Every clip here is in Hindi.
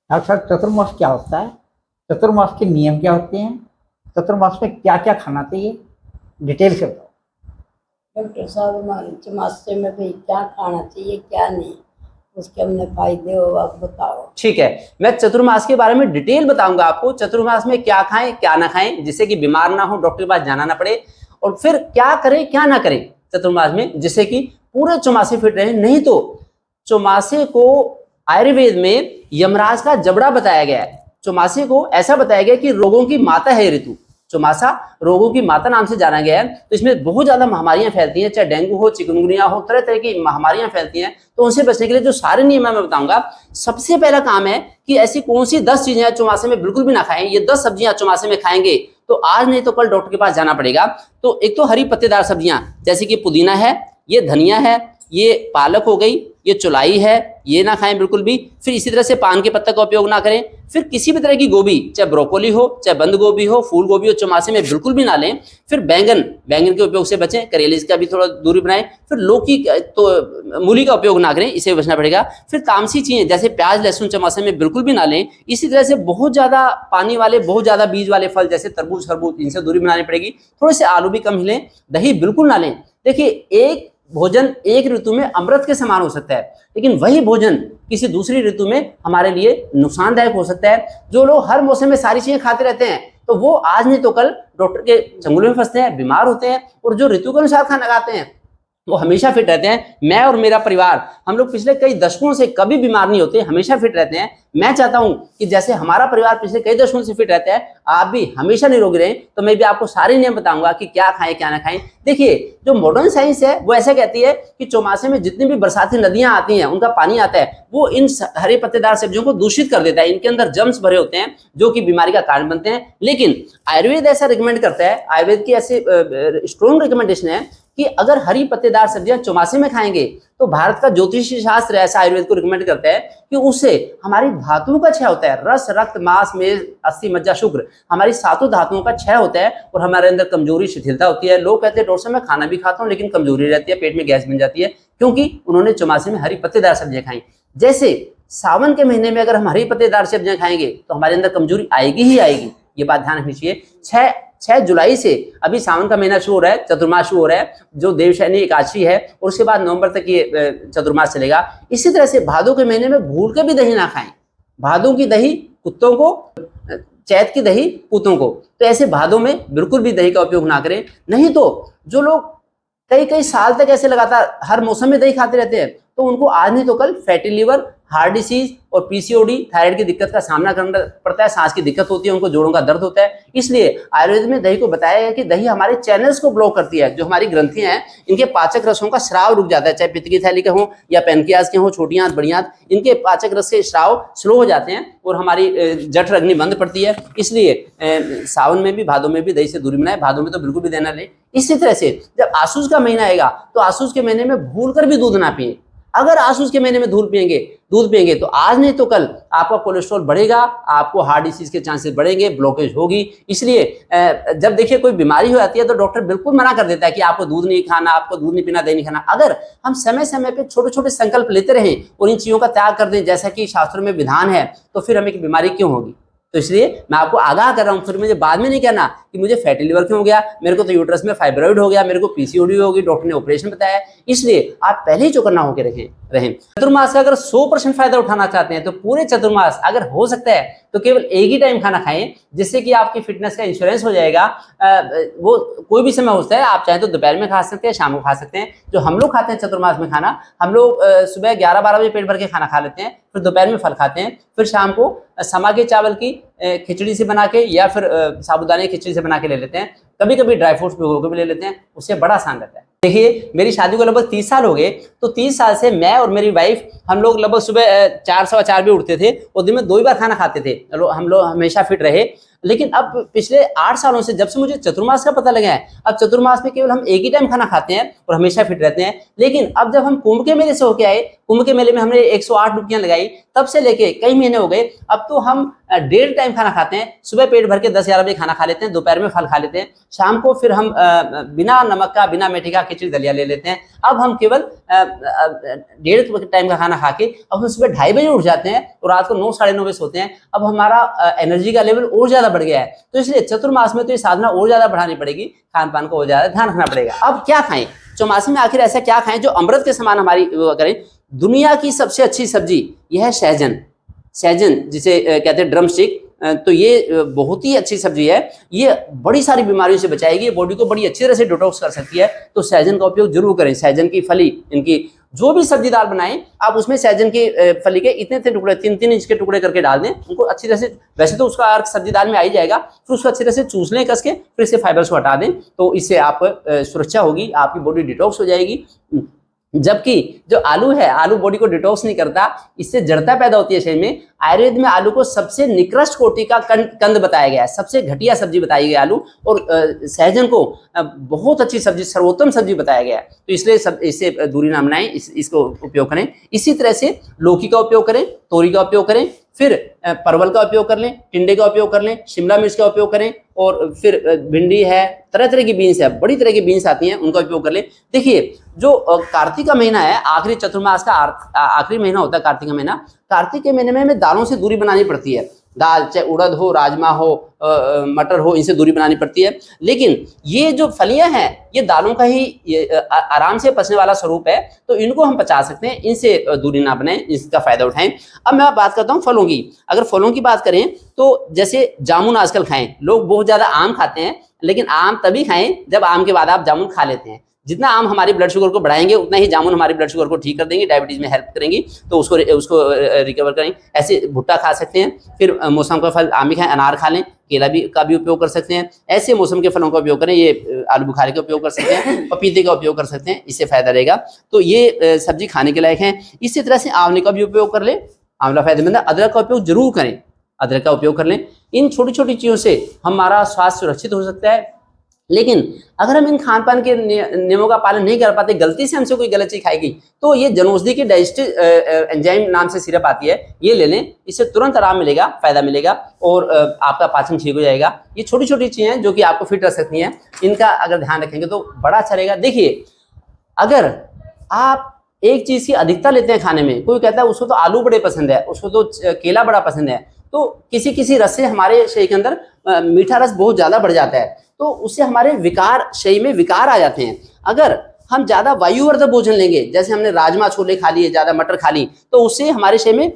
डॉक्टर साहब, चतुर्मास क्या होता है? चतुर्मास के नियम क्या होते हैं? चतुर्मास में क्या क्या खाना चाहिए? डिटेल से बताओ। डॉक्टर साहब, हमारे चमासे में भाई क्या खाना चाहिए क्या नहीं, उसके हमने फायदे हो आप बताओ। ठीक है, मैं चतुर्मास के बारे में डिटेल बताऊंगा आपको। चतुर्मास में क्या खाएं क्या ना खाएं, जिससे कि बीमार ना हो, डॉक्टर के पास जाना ना पड़े, और फिर क्या करें क्या ना करें चतुर्मास में, जिससे कि पूरे चौमासे फिट रहे। नहीं तो चौमासे को आयुर्वेद में यमराज का जबड़ा बताया गया है। चौमासे को ऐसा बताया गया कि रोगों की माता है ऋतु। चौमासा रोगों की माता नाम से जाना गया है। तो इसमें बहुत ज्यादा महामारियां फैलती हैं, चाहे डेंगू हो, चिकनगुनिया हो, तरह तरह की महामारियां फैलती हैं। तो उनसे बचने के लिए जो सारे नियम मैं बताऊंगा। सबसे पहला काम है कि ऐसी कौन सी 10 चीजें चौमासे में बिल्कुल भी ना खाएं। ये 10 सब्जियां चौमासे में खाएंगे तो आज नहीं तो कल डॉक्टर के पास जाना पड़ेगा। तो एक तो हरी पत्तेदार सब्जियां, जैसे कि पुदीना है, ये धनिया है, ये पालक हो गई, ये चौलाई है, ये ना खाएं बिल्कुल भी। फिर इसी तरह से पान के पत्ते का उपयोग ना करें। फिर किसी भी तरह की गोभी, चाहे ब्रोकोली हो, चाहे बंद गोभी हो, फूल गोभी हो, चौमासे में बिल्कुल भी ना लें। फिर बैंगन के उपयोग से बचें, करेले का भी थोड़ा दूरी बनाएं। फिर लौकी तो मूली का उपयोग ना करें, इसे बचना पड़ेगा। फिर तामसी चीजें जैसे प्याज लहसुन चौमासे में बिल्कुल भी ना लें। इसी तरह से बहुत ज्यादा पानी वाले, बहुत ज्यादा बीज वाले फल जैसे तरबूज खरबूज, इनसे दूरी बनानी पड़ेगी। थोड़े से आलू भी कम लें, दही बिल्कुल ना लें। देखिए, एक भोजन एक ऋतु में अमृत के समान हो सकता है, लेकिन वही भोजन किसी दूसरी ऋतु में हमारे लिए नुकसानदायक हो सकता है। जो लोग हर मौसम में सारी चीजें खाते रहते हैं, तो वो आज नहीं तो कल डॉक्टर के चंगुल में फंसते हैं, बीमार होते हैं। और जो ऋतु के अनुसार खाना खाते हैं वो हमेशा फिट रहते हैं। मैं और मेरा परिवार, हम लोग पिछले कई दशकों से कभी बीमार नहीं होते, हमेशा फिट रहते हैं। मैं चाहता हूं कि जैसे हमारा परिवार पिछले कई दशकों से फिट रहता है, आप भी हमेशा निरोगी रहें। तो मैं भी आपको सारे नियम बताऊंगा कि क्या खाएं क्या ना खाएं। देखिए, जो मॉडर्न साइंस है वो ऐसा कहती है कि चौमासे में जितनी भी बरसाती नदियां आती हैं, उनका पानी आता है, वो इन हरे पत्तेदार सब्जियों को दूषित कर देता है। इनके अंदर जर्म्स भरे होते हैं जो कि बीमारी का कारण बनते हैं। लेकिन आयुर्वेद ऐसा रिकमेंड करता है, आयुर्वेद की ऐसी स्ट्रॉन्ग रिकमेंडेशन है कि अगर हरी पत्तेदार सब्जियां चौमासे में खाएंगे तो भारत का ज्योतिषी शास्त्र ऐसा आयुर्वेद को रिकमेंड करता है कि उससे हमारी धातुओं का क्षय होता है। रस, रक्त, मांस, मेद, अस्थि, मज्जा, शुक्र, हमारी सातों धातुओं का क्षय होता है और हमारे अंदर कमजोरी, शिथिलता होती है। लोग कहते हैं डॉक्टर साहब मैं खाना भी खाता हूं लेकिन कमजोरी रहती है, पेट में गैस बन जाती है, क्योंकि उन्होंने चौमासे में हरी पत्तेदार सब्जियां खाई। जैसे सावन के महीने में अगर हम हरी पत्तेदार सब्जियां खाएंगे तो हमारे अंदर कमजोरी आएगी ही आएगी। ये बात ध्यान रखनी चाहिए। 6 जुलाई से अभी सावन का महीना शुरू हो रहा है, चतुर्मास शुरू हो रहा है, जो देवशयनी एकादशी है, और उसके बाद नवंबर तक ये चतुर्मास चलेगा। इसी तरह से भादों के महीने में भूल के भी दही ना खाएं। भादों की दही कुत्तों को, चैत की दही कुत्तों को। तो ऐसे भादों में बिल्कुल भी दही का उपयोग ना करें। नहीं तो जो लोग कई कई साल तक ऐसे लगातार हर मौसम में दही खाते रहते हैं, तो उनको आज नहीं तो कल फैटी लिवर, हार्ट डिसीज और पीसीओडी, थायराइड की दिक्कत का सामना करना पड़ता है। सांस की दिक्कत होती है, उनको जोड़ों का दर्द होता है। इसलिए आयुर्वेद में दही को बताया है कि दही हमारे चैनल्स को ब्लॉक करती है। जो हमारी ग्रंथियां हैं, इनके पाचक रसों का स्राव रुक जाता है, चाहे पित्त की थैली के हों या पैनक्रियाज के हों, छोटी आंत बड़ी आंत, इनके पाचक रस के स्राव स्लो हो जाते हैं और हमारी जठर अग्नि बंद पड़ती है। इसलिए सावन में भी, भादों में भी दही से दूरी बनाए। भादों में तो बिल्कुल भी देना ले। इसी तरह से जब आसूस का महीना आएगा तो आसूस के महीने में भूल कर भी दूध ना पिए। अगर आसूस के महीने में दूध पिएंगे तो आज नहीं तो कल आपका कोलेस्ट्रॉल बढ़ेगा, आपको हार्ट डिसीज के चांसेस बढ़ेंगे, ब्लॉकेज होगी। इसलिए जब देखिए कोई बीमारी हो जाती है तो डॉक्टर बिल्कुल मना कर देता है कि आपको दूध नहीं खाना, आपको दूध नहीं पीना, दही नहीं खाना। अगर हम समय समय पे छोटे छोटे संकल्प लेते रहें और इन चीजों का त्याग कर दें जैसा कि शास्त्रों में विधान है, तो फिर हमें बीमारी क्यों होगी। तो इसलिए मैं आपको आगाह कर रहा हूं, फिर मुझे बाद में नहीं कहना कि मुझे फैटी लिवर क्यों हो गया, मेरे को तो यूट्रस में फाइब्रॉइड हो गया, मेरे को पीसीओडी होगी, डॉक्टर ने ऑपरेशन बताया। इसलिए आप पहले ही चौकन्ना होकर रहें। चतुर्मास का अगर 100% फायदा उठाना चाहते हैं तो पूरे चतुर्मास अगर हो सकता है तो केवल एक ही टाइम खाना खाएं, जिससे कि आपकी फिटनेस का इंश्योरेंस हो जाएगा। वो कोई भी समय होता है, आप चाहे तो दोपहर में खा सकते हैं, शाम को खा सकते हैं। जो हम लोग खाते हैं चतुर्मास में खाना, हम लोग सुबह 11-12 बजे पेट भर के खाना खा लेते हैं, फिर दोपहर में फल खाते हैं, फिर शाम को समा के चावल की खिचड़ी से बना के या फिर साबुदाने की खिचड़ी से बना के ले लेते हैं। कभी कभी ड्राई फ्रूट्स भिगो के भी ले लेते हैं, उससे बड़ा आसान रहता है। देखिए, मेरी शादी को लगभग 30 साल हो गए, तो 30 साल से मैं और मेरी वाइफ, हम लोग लगभग सुबह 4 सवा 4 बजे उठते थे और दिन में 2 ही बार खाना खाते थे। हम लोग हमेशा फिट रहे। लेकिन अब पिछले 8 सालों से जब से मुझे चतुर्मास का पता लगा है, अब चतुर्मास में केवल हम एक ही टाइम खाना खाते हैं और हमेशा फिट रहते हैं। लेकिन अब जब हम कुंभ के मेले से होके आए, कुंभ के मेले में हमने 108 डुबकियां लगाई, तब से लेके कई महीने हो गए, अब तो हम डेढ़ टाइम खाना खाते हैं। सुबह पेट भर के 10-11 बजे खाना खा लेते हैं, दोपहर में फल खा लेते हैं, शाम को फिर हम बिना नमक का, बिना मीठे का खिचड़ी दलिया ले लेते हैं। अब हम केवल डेढ़ टाइम का खाना खा के अब हम सुबह 2:30 बजे उठ जाते हैं और रात को 9-9:30 बजे सोते हैं। अब हमारा एनर्जी का लेवल और ज्यादा बढ़ गया है। तो इसलिए चतुर्मास में तो ये साधना और ज्यादा बढ़ानी पड़ेगी, खान पान को और ज्यादा ध्यान रखना पड़ेगा। अब क्या खाएं चौमासी में, आखिर ऐसा क्या खाएं जो अमृत के समान हमारी करें? दुनिया की सबसे अच्छी सब्जी यह है सहजन। सहजन जिसे कहते हैं ड्रम स्टिक, तो ये बहुत ही अच्छी सब्जी है। ये बड़ी सारी बीमारियों से बचाएगी, बॉडी को बड़ी अच्छी तरह से डिटॉक्स कर सकती है। तो सहजन का उपयोग जरूर करें। सहजन की फली, इनकी जो भी सब्जी दाल बनाएं आप उसमें सहजन के फली के इतने टुकड़े 3-3 इंच के टुकड़े करके डाल दें, उनको अच्छी तरह से, वैसे तो उसका अर्क सब्जी दाल में आ ही जाएगा, फिर उसको अच्छी तरह से चूस लें कस के, फिर इससे फाइबर्स को हटा दें। तो इससे आप सुरक्षा होगी, आपकी बॉडी डिटॉक्स हो जाएगी। जबकि जो आलू है, आलू बॉडी को डिटॉक्स नहीं करता, इससे जड़ता पैदा होती है शरीर में। आयुर्वेद में आलू को सबसे निकृष्ट कोटि का कंद बताया गया है, सबसे घटिया सब्जी बताई गई आलू, और सहजन को बहुत अच्छी सब्जी, सर्वोत्तम सब्जी बताया गया है। तो इसलिए इससे दूरी ना बनाएं, इसको उपयोग करें। इसी तरह से लौकी का उपयोग करें, तोरी का उपयोग करें, फिर परवल का उपयोग कर लें, टिंडे का उपयोग कर लें, शिमला मिर्च का उपयोग करें, और फिर भिंडी है, तरह तरह की बीन्स है, बड़ी तरह की बीन्स आती हैं, उनका उपयोग कर लें। देखिए जो कार्तिक का महीना है, आखिरी चतुर्मास का आखिरी महीना होता है कार्तिक का महीना। कार्तिक के महीने में हमें दालों से दूरी बनानी पड़ती है। दाल चाहे उड़द हो, राजमा हो, मटर हो, इनसे दूरी बनानी पड़ती है। लेकिन ये जो फलियां हैं ये दालों का ही आराम से पचने वाला स्वरूप है, तो इनको हम पचा सकते हैं, इनसे दूरी ना बनाएं, इसका फायदा उठाएं। अब मैं बात करता हूं फलों की। अगर फलों की बात करें तो जैसे जामुन आजकल खाएं, लोग बहुत ज्यादा आम खाते हैं, लेकिन आम तभी खाएं जब आम के बाद आप जामुन खा लेते हैं। जितना आम हमारी ब्लड शुगर को बढ़ाएंगे उतना ही जामुन हमारी ब्लड शुगर को ठीक कर देंगे, डायबिटीज में हेल्प करेंगी, तो उसको रिकवर करेंगे। ऐसे भुट्टा खा सकते हैं, फिर मौसम का फल आम भी खाएं, अनार खा लें, केला भी का भी उपयोग कर सकते हैं। ऐसे मौसम के फलों का उपयोग करें, ये आलू बुखारे का उपयोग कर सकते हैं, पपीते का उपयोग कर सकते हैं, इससे फायदा रहेगा। तो ये सब्जी खाने के लायक है। इसी तरह से आंवले का भी उपयोग कर ले, आंवला फायदेमंद है। अदरक का उपयोग जरूर करें, अदरक का उपयोग कर लें। इन छोटी छोटी चीजों से हमारा स्वास्थ्य सुरक्षित हो सकता है। लेकिन अगर हम इन खान पान के नियमों का पालन नहीं कर पाते, गलती से हमसे कोई गलत चीज खाएगी, तो ये जनौषधि की डाइजेस्टिव एंजाइम नाम से सिरप आती है, ये ले लें, इससे तुरंत आराम मिलेगा, फायदा मिलेगा, और आपका पाचन ठीक हो जाएगा। ये छोटी छोटी चीजें हैं जो कि आपको फिट रख सकती हैं, इनका अगर ध्यान रखेंगे तो बड़ा अच्छा रहेगा। देखिए अगर आप एक चीज की अधिकता लेते हैं खाने में, कोई कहता है उसको तो आलू बड़े पसंद है, उसको तो केला बड़ा पसंद है, तो किसी किसी रस से हमारे शरीर के अंदर मीठा रस बहुत ज्यादा बढ़ जाता है, तो उससे हमारे विकार, शरीर में विकार आ जाते हैं। अगर हम ज्यादा वायुवर्धक भोजन लेंगे, जैसे हमने राजमा छोले खा लिए, ज्यादा मटर खा ली, तो उससे हमारे शरीर में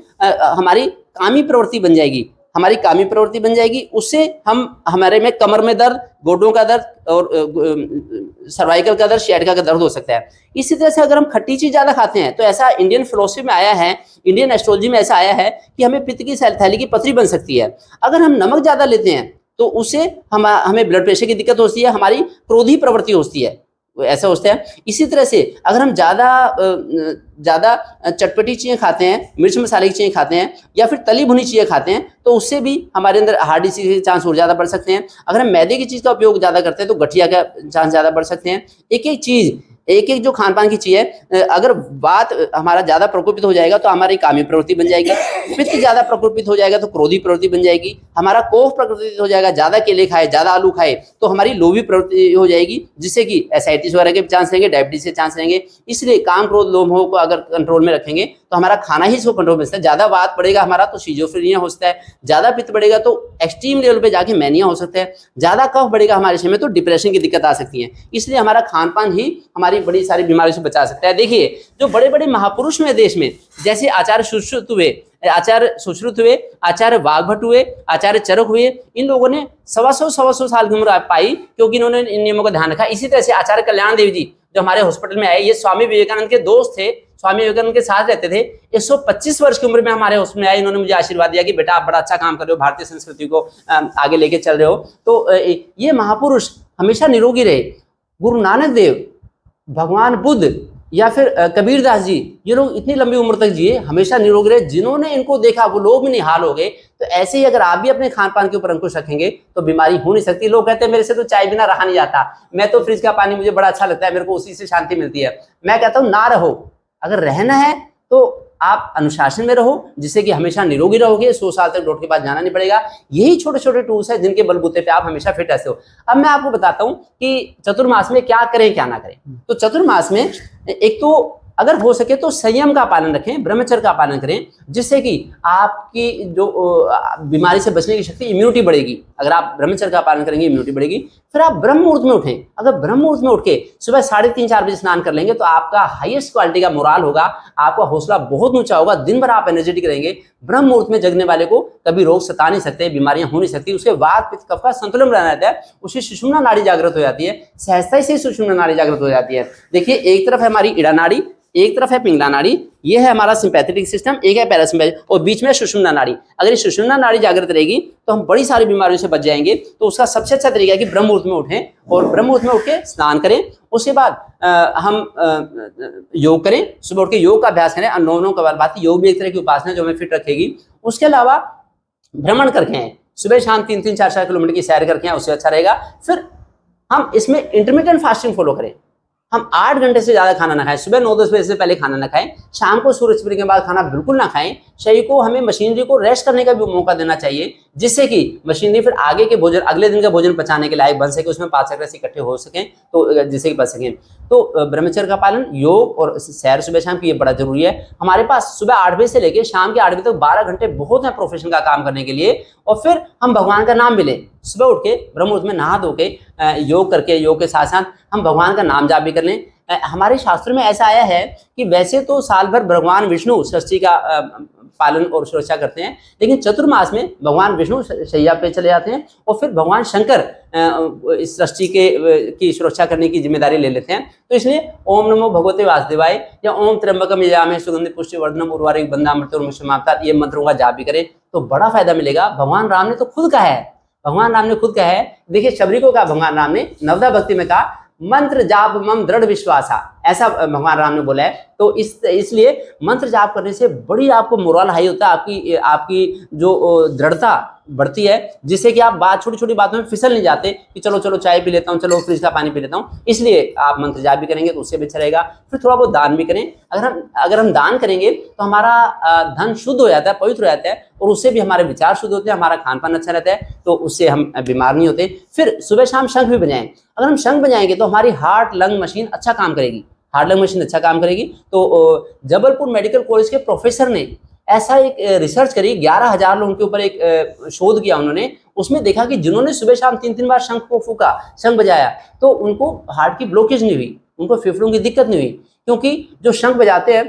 हमारी कामी प्रवृत्ति बन जाएगी, हमारी कामी प्रवृत्ति बन जाएगी। उससे हमारे में कमर में दर्द, गोडों का दर्द और सर्वाइकल का दर्द, सियाटिका का दर्द हो सकता है। इसी तरह से अगर हम खट्टी चीज ज्यादा खाते हैं, तो ऐसा इंडियन फिलोसफी में आया है, इंडियन एस्ट्रोलॉजी में ऐसा आया है कि हमें पित्त की थैली की पथरी बन सकती है। अगर हम नमक ज्यादा लेते हैं तो उससे हमें ब्लड प्रेशर की दिक्कत होती है, हमारी क्रोधी प्रवृत्ति होती है, ऐसा होता है। इसी तरह से अगर हम ज़्यादा चटपटी चीज़ें खाते हैं, मिर्च मसाले की चीज़ें खाते हैं, या फिर तली भुनी चीज़ें खाते हैं, तो उससे भी हमारे अंदर हार्ट डिसीज के चांस और ज़्यादा बढ़ सकते हैं। अगर हम मैदे की चीज़ का उपयोग ज़्यादा करते हैं तो गठिया का चांस ज़्यादा बढ़ सकते हैं। एक एक जो खान पान की चीज़ है, अगर बात हमारा ज़्यादा प्रकोपित हो जाएगा तो हमारी कामी प्रवृत्ति बन जाएगी, पित्त ज़्यादा प्रकोपित हो जाएगा तो क्रोधी प्रवृत्ति बन जाएगी, हमारा कोफ प्रकोपित हो जाएगा, ज़्यादा केले खाए, ज़्यादा आलू खाए तो हमारी लोभी प्रवृत्ति हो जाएगी, जिससे कि एसाइटिस वगैरह के चांस रहेंगे, डायबिटीज के चांस रहेंगे। इसलिए काम क्रोध लोभ मोह को अगर कंट्रोल में रखेंगे तो हमारा खाना ही इसको कंट्रोल में रखता है। ज़्यादा वात बढ़ेगा हमारा तो सीजोफ्रेनिया हो सकता है, ज़्यादा पित्त बढ़ेगा तो एक्सट्रीम लेवल पे जाके मैनिया हो सकता है, ज़्यादा कफ बढ़ेगा हमारे शरीर में तो डिप्रेशन की दिक्कत आ सकती है। इसलिए हमारा खान पान ही हमारी बड़ी सारी बीमारियों से बचा सकता है। देखिए जो बड़े बड़े महापुरुष हुए देश में, जैसे आचार्य सुश्रुत हुए, आचार्य वाघभट हुए, आचार्य चरक हुए, इन लोगों ने 125 साल की उम्र पाई क्योंकि इन्होंने इन नियमों का ध्यान रखा। इसी तरह से आचार्य कल्याण देव जी जो हमारे हॉस्पिटल में आए, ये स्वामी विवेकानंद के दोस्त थे, स्वामी विवेकानंद के साथ रहते थे। 125 वर्ष की उम्र में हमारे हॉस्पिटल में आए, इन्होंने मुझे आशीर्वाद दिया कि बेटा आप बड़ा अच्छा काम कर रहे हो, भारतीय संस्कृति को आगे लेके चल रहे हो। तो ये महापुरुष हमेशा निरोगी रहे। गुरु नानक देव, भगवान बुद्ध, या फिर कबीर दास जी, ये लोग इतनी लंबी उम्र तक जिए, हमेशा निरोग रहे, जिन्होंने इनको देखा वो लोग भी निहाल हो गए। तो ऐसे ही अगर आप भी अपने खान पान के ऊपर अंकुश रखेंगे तो बीमारी हो नहीं सकती। लोग कहते हैं मेरे से तो चाय बिना रहा नहीं जाता, मैं तो फ्रिज का पानी मुझे बड़ा अच्छा लगता है, मेरे को उसी से शांति मिलती है। मैं कहता हूँ ना रहो, अगर रहना है तो आप अनुशासन में रहो, जिससे कि हमेशा निरोगी रहोगे, 100 साल तक डॉक्टर के पास जाना नहीं पड़ेगा। यही छोटे छोटे टूल्स हैं जिनके बलबूते पे आप हमेशा फिट रहते हो। अब मैं आपको बताता हूं कि चतुर्मास में क्या करें क्या ना करें। तो चतुर्मास में एक तो अगर हो सके तो संयम का पालन रखें, ब्रह्मचर्य का पालन करें, जिससे कि आपकी जो बीमारी से बचने की शक्ति, इम्यूनिटी बढ़ेगी। अगर आप ब्रह्मचर्य का पालन करेंगे इम्यूनिटी बढ़ेगी। फिर आप ब्रह्म मुहूर्त में उठें। अगर ब्रह्म मुहूर्त में उठ के सुबह 3:30-4 बजे स्नान कर लेंगे तो आपका हाईएस्ट क्वालिटी का मोराल होगा, आपका हौसला बहुत ऊंचा होगा, दिन भर आप एनर्जेटिक रहेंगे। ब्रह्म मुहूर्त में जगने वाले को कभी रोग सता नहीं सकते, बीमारियां हो नहीं सकती। उसके वात पित्त कफ का संतुलन बना रहता है, उसकी सुषुम्ना नाड़ी जागृत हो जाती है, सहजता से सुषुम्ना नाड़ी जागृत हो जाती है। देखिए, एक तरफ है हमारी इड़ा नाड़ी, एक तरफ है पिंगला नाड़ी, ये है हमारा सिंपैथेटिक सिस्टम, एक है पैरासिम्पैथेटिक, और बीच में सुषुम्ना नाड़ी। अगर ये सुषुम्ना नाड़ी जागृत रहेगी तो हम बड़ी सारी बीमारियों से बच जाएंगे। तो उसका सबसे अच्छा तरीका है कि ब्रह्म मुहूर्त में उठें और ब्रह्म मुहूर्त में उठ के स्नान करें। उसके बाद हम योग करें, सुबह उठ के योग का अभ्यास करें। अनुलोम कपालभाति योग भी एक तरह की उपासना जो हमें फिट रखेगी। उसके अलावा भ्रमण करके आए, सुबह शाम 3-3, 4-4 किलोमीटर की सैर करके आए, उससे अच्छा रहेगा। फिर हम इसमें इंटरमिटेंट फास्टिंग फॉलो करें। हम 8 घंटे से ज्यादा खाना ना खाएं, सुबह 9-10 बजे से पहले खाना ना खाएं, शाम को सूरज छिपने के बाद खाना बिल्कुल ना खाएं। शरीर को, हमें मशीनरी को रेस्ट करने का भी मौका देना चाहिए, जिससे कि मशीनरी फिर आगे के भोजन, अगले दिन का भोजन पचाने के लायक बन सके, उसमें पाचक रस इकट्ठे हो सकें, तो जिससे कि बच सकें। तो ब्रह्मचर्य का पालन, योग और सैर सुबह शाम की, ये बड़ा जरूरी है। हमारे पास सुबह 8 बजे से लेकर शाम के 8 बजे तक 12 घंटे बहुत है प्रोफेशन का काम करने के लिए। और फिर हम भगवान का नाम भी लें, सुबह उठ के ब्रह्म मुहूर्त में नहा धो के योग करके, योग के साथ साथ हम भगवान का नाम जाप भी कर लें। हमारे शास्त्रों में ऐसा आया है कि वैसे तो साल भर भगवान विष्णु सृष्टि का पालन और सुरक्षा करते हैं, लेकिन चतुर्मास में भगवान विष्णु शैया पे चले जाते हैं और फिर भगवान शंकर इस सृष्टि की सुरक्षा करने की जिम्मेदारी ले लेते हैं। तो इसलिए ओम नमो भगवते वासुदेवाय या ओम त्र्यंबकम यजामहे सुगंधि पुष्टि वर्धनम उर्वारुक बंधामृत और ये मंत्रों का जाप भी करें तो बड़ा फायदा मिलेगा। भगवान राम ने तो खुद कहा है, भगवान राम ने खुद कहा है, देखिए शबरी को कहा भगवान राम ने नवदा भक्ति में कहा, मंत्र जाप मम दृढ़ विश्वासा, ऐसा भगवान राम ने बोला है। तो इसलिए मंत्र जाप करने से बड़ी आपको मोरल हाई होता है, आपकी जो दृढ़ता बढ़ती है, जिससे कि आप छोटी छोटी बातों में फिसल नहीं जाते कि चलो चलो चाय पी लेता हूँ, चलो फ्रिज का पानी पी लेता हूँ। इसलिए आप मंत्र जाप भी करेंगे तो उससे भी अच्छा रहेगा। फिर थोड़ा बहुत दान भी करें। अगर हम दान करेंगे तो हमारा धन शुद्ध हो जाता है, पवित्र हो जाता है, और उससे भी हमारे विचार शुद्ध होते हैं, हमारा खान पान अच्छा रहता है, तो उससे हम बीमार नहीं होते। फिर सुबह शाम शंख भी बजाएं। अगर हम शंख बजाएंगे तो हमारी हार्ट लंग मशीन अच्छा काम करेगी, हार्ट लंग मशीन अच्छा काम करेगी। तो जबलपुर मेडिकल कॉलेज के प्रोफेसर ने ऐसा एक रिसर्च करी, 11,000 लोगों के ऊपर एक शोध किया उन्होंने। उसमें देखा कि जिन्होंने सुबह शाम 3-3 बार शंख को फूका, शंख बजाया, तो उनको हार्ट की ब्लॉकेज नहीं हुई, उनको फेफड़ों की दिक्कत नहीं हुई, क्योंकि जो शंख बजाते हैं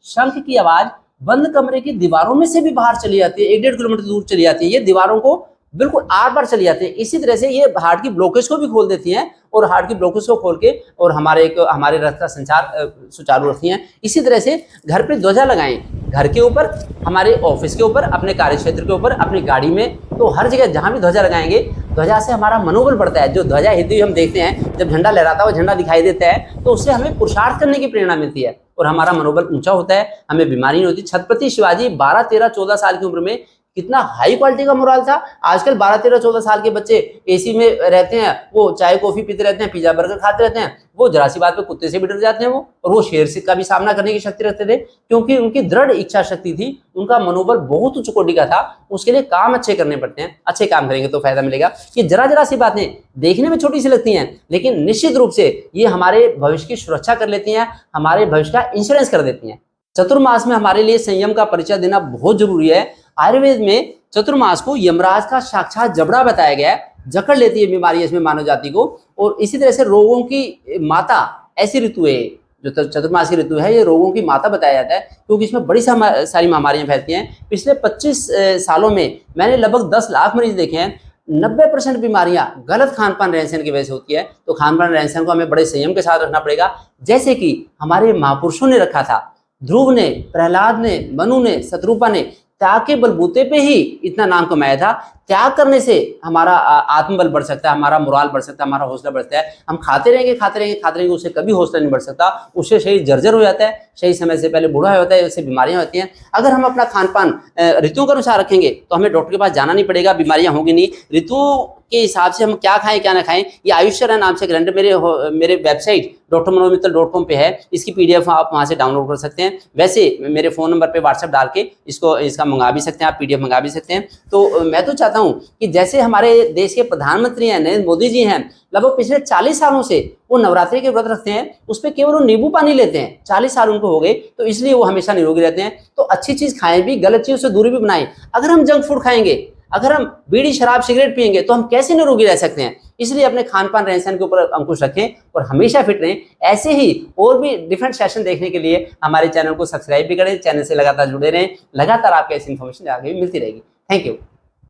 शंख की आवाज बंद कमरे की दीवारों में से भी बाहर चली जाती है, 1-1.5 किलोमीटर दूर चली जाती है। ये दीवारों को बिल्कुल आर पार चली जाती है। इसी तरह से ये हार्ट की ब्लॉकेज को भी खोल देती हैं और हार्ट की ब्लॉकेज को खोल के और हमारे रक्त का संचार सुचारू रखती हैं। इसी तरह से घर पे ध्वजा लगाएं, घर के ऊपर, हमारे ऑफिस के ऊपर, अपने कार्य क्षेत्र के ऊपर, अपनी गाड़ी में, तो हर जगह जहाँ भी ध्वजा लगाएंगे, ध्वजा से हमारा मनोबल बढ़ता है। जो ध्वजा हिलती हुई हम देखते हैं, जब झंडा लहराता है, वो झंडा दिखाई देता है, तो उससे हमें पुरुषार्थ करने की प्रेरणा मिलती है और हमारा मनोबल ऊंचा होता है, हमें बीमारी नहीं होती। छत्रपति शिवाजी 12, 13, 14 साल की उम्र में कितना हाई क्वालिटी का मोरल था। आजकल 12, 13, 14 साल के बच्चे एसी में रहते हैं, वो चाय कॉफी पीते रहते हैं, पिज्जा बर्गर खाते रहते हैं, वो जरा सी बात पे कुत्ते से भी डर जाते हैं वो, और वो शेर से का भी सामना करने की शक्ति रखते थे, क्योंकि उनकी दृढ़ इच्छा शक्ति थी, उनका मनोबल बहुत उच्च कोटि का था। उसके लिए काम अच्छे करने पड़ते हैं, अच्छे काम करेंगे तो फायदा मिलेगा। ये जरा सी बातें देखने में छोटी सी लगती हैं, लेकिन निश्चित रूप से ये हमारे भविष्य की सुरक्षा कर लेती हैं, हमारे भविष्य का इंश्योरेंस कर देती हैं। चतुर्मास में हमारे लिए संयम का परिचय देना बहुत जरूरी है। आयुर्वेद में चतुर्मास को यमराज का साक्षात जबड़ा बताया गया है, जकड़ लेती है बीमारी इसमें मानव जाति को। और इसी तरह से रोगों की माता ऐसी ऋतु है, जो चतुर्मास की ऋतु है, ये रोगों की माता बताया जाता है, क्योंकि इसमें बड़ी सारी महामारियां फैलती हैं। पिछले 25 सालों में मैंने लगभग 10 लाख मरीज देखे हैं। 90% बीमारियां गलत खान पान रहन सहन की वजह से होती है। तो खान पान रहन सहन को हमें बड़े संयम के साथ रखना पड़ेगा, जैसे कि हमारे महापुरुषों ने रखा था। ध्रुव ने, प्रहलाद ने, मनु ने, शत्रुपा ने त्याग के बलबूते पे ही इतना नाम कमाया था। त्याग करने से हमारा आत्मबल बढ़ सकता है, हमारा मोराल बढ़ सकता है, हमारा हौसला बढ़ता है। हम खाते रहेंगे उससे कभी हौसला नहीं बढ़ सकता, उससे शरीर जर्जर हो जाता है, सही समय से पहले बूढ़ा हो जाता है, उससे बीमारियां होती हैं। अगर हम अपना खान पान ऋतुओं के अनुसार रखेंगे तो हमें डॉक्टर के पास जाना नहीं पड़ेगा, बीमारियां होंगी नहीं। ऋतुओं के हिसाब से हम क्या खाएं क्या ना खाएं, ये आयुष्य नाम से ग्रंथ मेरे वेबसाइट drmanojmittal.com पे है। इसकी PDF आप वहां से डाउनलोड कर सकते हैं। वैसे मेरे फ़ोन नंबर पे व्हाट्सएप डाल के इसका मंगा भी सकते हैं, आप PDF मंगा भी सकते हैं। तो मैं तो चाहता हूं कि जैसे हमारे देश के प्रधानमंत्री हैं नरेंद्र मोदी जी हैं, लगभग पिछले 40 सालों से वो नवरात्रि के व्रत रखते हैं, उस पर केवल वो नींबू पानी लेते हैं, 40 साल उनको हो गए, तो इसलिए वो हमेशा निरोगी रहते हैं। तो अच्छी चीज़ खाएं भी, गलत चीज़ से दूरी भी बनाएं। अगर हम जंक फूड खाएंगे, अगर हम बीड़ी शराब सिगरेट पिएंगे तो हम कैसे निरोगी रह सकते हैं। इसलिए अपने खान पान रहन सहन के ऊपर अंकुश रखें और हमेशा फिट रहें। ऐसे ही और भी डिफरेंट सेशन देखने के लिए हमारे चैनल को सब्सक्राइब भी करें, चैनल से लगातार जुड़े रहें। लगातार आपको ऐसी इन्फॉर्मेशन आगे भी मिलती रहेगी। Thank you.